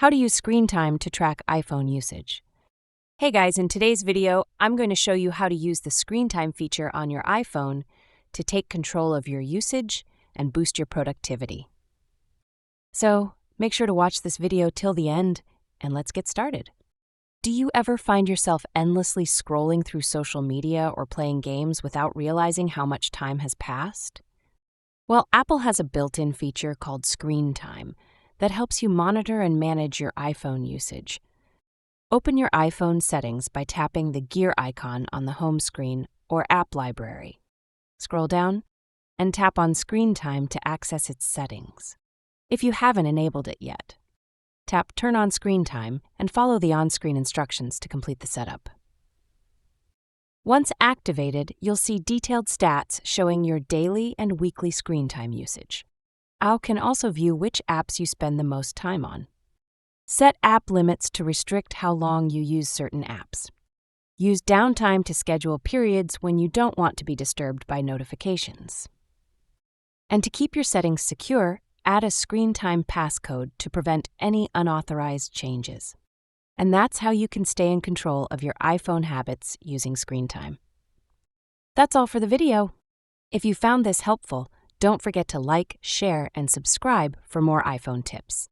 How to use screen time to track iPhone usage. Hey guys, in today's video, I'm going to show you how to use the screen time feature on your iPhone to take control of your usage and boost your productivity. So, make sure to watch this video till the end, and let's get started. Do you ever find yourself endlessly scrolling through social media or playing games without realizing how much time has passed? Well, Apple has a built-in feature called Screen Time that helps you monitor and manage your iPhone usage. Open your iPhone settings by tapping the gear icon on the home screen or app library. Scroll down and tap on Screen Time to access its settings. If you haven't enabled it yet, tap Turn on Screen Time and follow the on-screen instructions to complete the setup. Once activated, you'll see detailed stats showing your daily and weekly screen time usage. You can also view which apps you spend the most time on. Set app limits to restrict how long you use certain apps. Use downtime to schedule periods when you don't want to be disturbed by notifications. And to keep your settings secure, add a screen time passcode to prevent any unauthorized changes. And that's how you can stay in control of your iPhone habits using screen time. That's all for the video. If you found this helpful, don't forget to like, share, and subscribe for more iPhone tips.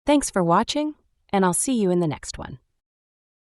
Thanks for watching, and I'll see you in the next one.